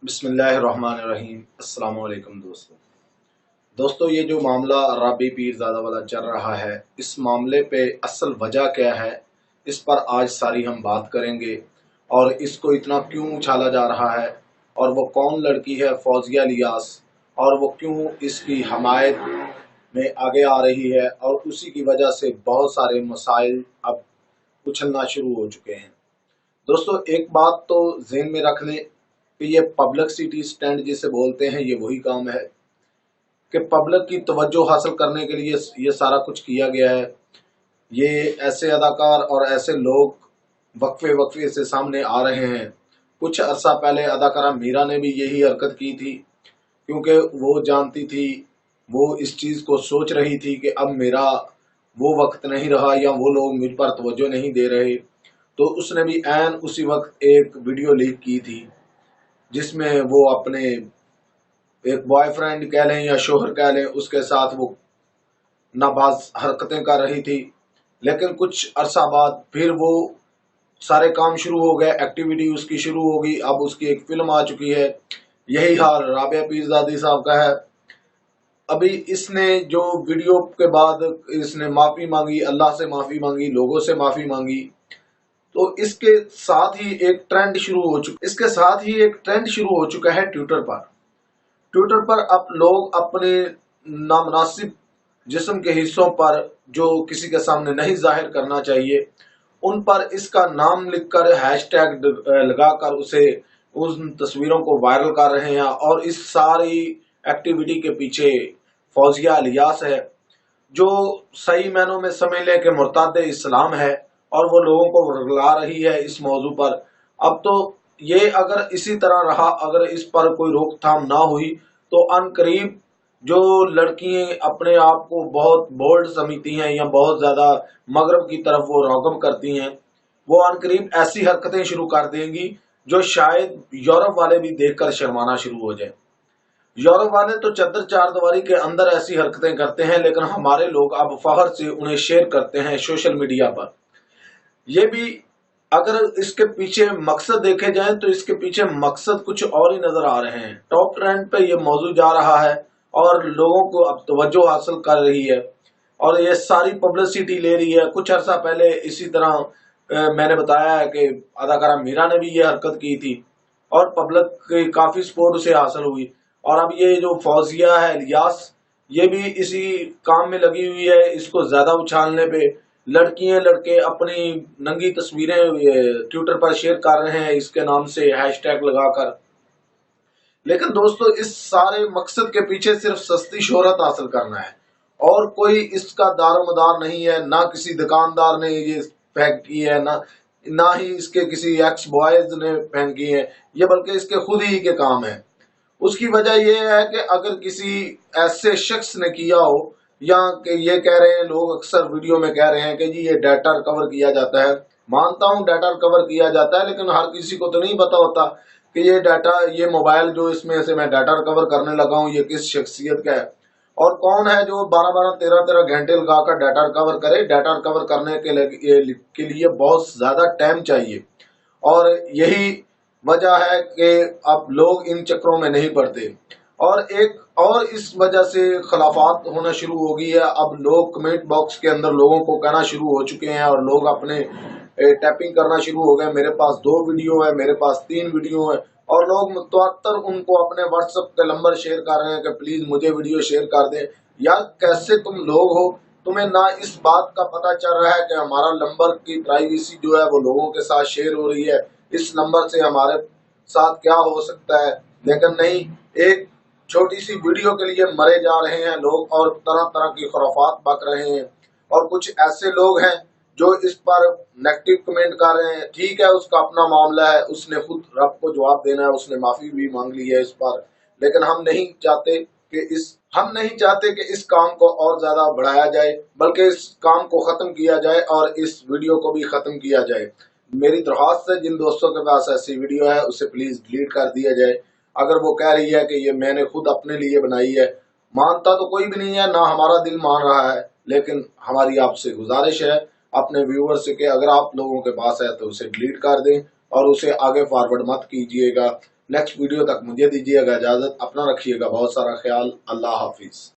बिस्मिल्लाहिर्रहमानिर्रहीम। अस्सलाम वालेकुम दोस्तों, ये जो मामला राबी पीरजादा वाला चल रहा है, इस मामले पे असल वजह क्या है, इस पर आज सारी हम बात करेंगे। और इसको इतना क्यों उछाला जा रहा है, और वो कौन लड़की है फौजिया लियास, और वो क्यों इसकी हमायत में आगे आ रही है, और उसी की वजह से बहुत सारे मसाइल अब उछलना शुरू हो चुके हैं। दोस्तों, एक बात तो ज़हन में रख लें कि ये पब्लिसिटी स्टंट जिसे बोलते हैं, ये वही काम है कि पब्लिक की तवज्जो हासिल करने के लिए ये सारा कुछ किया गया है। ये ऐसे अदाकार और ऐसे लोग वक्फे वक्फे से सामने आ रहे हैं। कुछ अरसा पहले अदाकारा मीरा ने भी यही हरकत की थी, क्योंकि वो जानती थी, वो इस चीज़ को सोच रही थी कि अब मेरा वो वक्त नहीं रहा, या वो लोग मुझ पर तवज्जो नहीं दे रहे। तो उसने भी ऐन उसी वक्त एक वीडियो लीक की थी, जिसमें वो अपने एक बॉयफ्रेंड कह लें या शोहर कह लें, उसके साथ वो नाबाज हरकतें कर रही थी। लेकिन कुछ अरसा बाद फिर वो सारे काम शुरू हो गए, एक्टिविटी उसकी शुरू हो गई। अब उसकी एक फिल्म आ चुकी है। यही हाल राबी पीरजादा साहब का है। अभी इसने जो वीडियो के बाद इसने माफी मांगी, अल्लाह से माफी मांगी, लोगों से माफी मांगी। तो इसके साथ ही एक ट्रेंड शुरू हो चुका है ट्विटर पर अब लोग अपने नामुनासिब जिस्म के हिस्सों पर, जो किसी के सामने नहीं जाहिर करना चाहिए, उन पर इसका नाम लिखकर हैशटैग लगाकर उसे उन तस्वीरों को वायरल कर रहे हैं। और इस सारी एक्टिविटी के पीछे फौजिया इलियास है, जो सही मायनों में समझ लें कि मुर्ताद इस्लाम है, और वो लोगों को रुला रही है इस मौजू पर। अब तो ये अगर इसी तरह रहा, अगर इस पर कोई रोकथाम ना हुई, तो अनकरीब जो लड़कियां अपने आप को बहुत बोल्ड समझती हैं या बहुत ज्यादा मगरब की तरफ वो रौगम करती हैं, वो अनकरीब ऐसी हरकतें शुरू कर देंगी जो शायद यूरोप वाले भी देखकर शर्माना शुरू हो जाए। यूरोप वाले तो चद्दर चार दीवारी के अंदर ऐसी हरकतें करते हैं, लेकिन हमारे लोग अब फखर से उन्हें शेयर करते हैं सोशल मीडिया पर। ये भी अगर इसके पीछे मकसद देखे जाए, तो इसके पीछे मकसद कुछ और ही नजर आ रहे हैं। टॉप ट्रेंड पे ये मौजूद जा रहा है और लोगों को अब तवज्जो हासिल कर रही है, और ये सारी पब्लिसिटी ले रही है। कुछ अर्सा पहले इसी तरह मैंने बताया है कि अदाकारा मीरा ने भी ये हरकत की थी, और पब्लिक की काफी सपोर्ट उसे हासिल हुई। और अब ये जो फौजिया है इलियास, ये भी इसी काम में लगी हुई है। इसको ज्यादा उछालने पे लड़कियां लड़के अपनी नंगी तस्वीरें ट्विटर पर शेयर कर रहे हैं, इसके नाम से हैशटैग लगाकर। लेकिन दोस्तों, इस सारे मकसद के पीछे सिर्फ सस्ती शोहरत हासिल करना है, और कोई इसका दारोमदार नहीं है। ना किसी दुकानदार ने ये फेंक की है, ना ही इसके किसी एक्स बॉयज ने फेंक की है, ये बल्कि इसके खुद ही के काम है। उसकी वजह यह है कि अगर किसी ऐसे शख्स ने किया हो, या कि ये कह रहे हैं लोग, अक्सर वीडियो में कह रहे हैं कि जी ये डाटा रिकवर किया जाता है। मानता हूं डाटा रिकवर किया जाता है, लेकिन हर किसी को तो नहीं पता होता कि ये डाटा, ये मोबाइल जो इसमें से मैं डाटा रिकवर करने लगा हूं, ये किस शख्सियत का है, और कौन है जो 12-12, 13-13 घंटे लगाकर डाटा रिकवर करे। डाटा रिकवर करने के लिए बहुत ज्यादा टाइम चाहिए, और यही वजह है कि अब लोग इन चक्रों में नहीं पड़ते। और इस वजह से खिलाफात होना शुरू हो गई है। अब लोग कमेंट बॉक्स के अंदर लोगों को कहना शुरू हो चुके हैं, और लोग अपने टैपिंग करना शुरू हो गए, मेरे पास 2 वीडियो है, मेरे पास 3 वीडियो है, और लोग मुतवातर उनको अपने व्हाट्सएप के नंबर शेयर कर रहे हैं कि प्लीज मुझे वीडियो शेयर कर दें। यार, कैसे तुम लोग हो, तुम्हें ना इस बात का पता चल रहा है कि हमारा नंबर की प्राइवेसी जो है वो लोगों के साथ शेयर हो रही है, इस नंबर से हमारे साथ क्या हो सकता है। लेकिन नहीं, एक छोटी सी वीडियो के लिए मरे जा रहे हैं लोग, और तरह तरह की खुराफात बक रहे हैं। और कुछ ऐसे लोग हैं जो इस पर नेगेटिव कमेंट कर रहे हैं। ठीक है, उसका अपना मामला है, उसने खुद रब को जवाब देना है, उसने माफी भी मांग ली है इस पर। लेकिन हम नहीं चाहते कि इस काम को और ज्यादा बढ़ाया जाए, बल्कि इस काम को खत्म किया जाए, और इस वीडियो को भी खत्म किया जाए। मेरी दरख्वास्त है, जिन दोस्तों के पास ऐसी वीडियो है उसे प्लीज डिलीट कर दिया जाए। अगर वो कह रही है कि ये मैंने खुद अपने लिए बनाई है, मानता तो कोई भी नहीं है, ना हमारा दिल मान रहा है, लेकिन हमारी आपसे गुजारिश है अपने व्यूवर से कि अगर आप लोगों के पास है तो उसे डिलीट कर दें, और उसे आगे फॉरवर्ड मत कीजिएगा। نیکسٹ ویڈیو تک مجھے دیجیے گا اجازت، اپنا رکھیے گا بہت سارا خیال، اللہ حافظ۔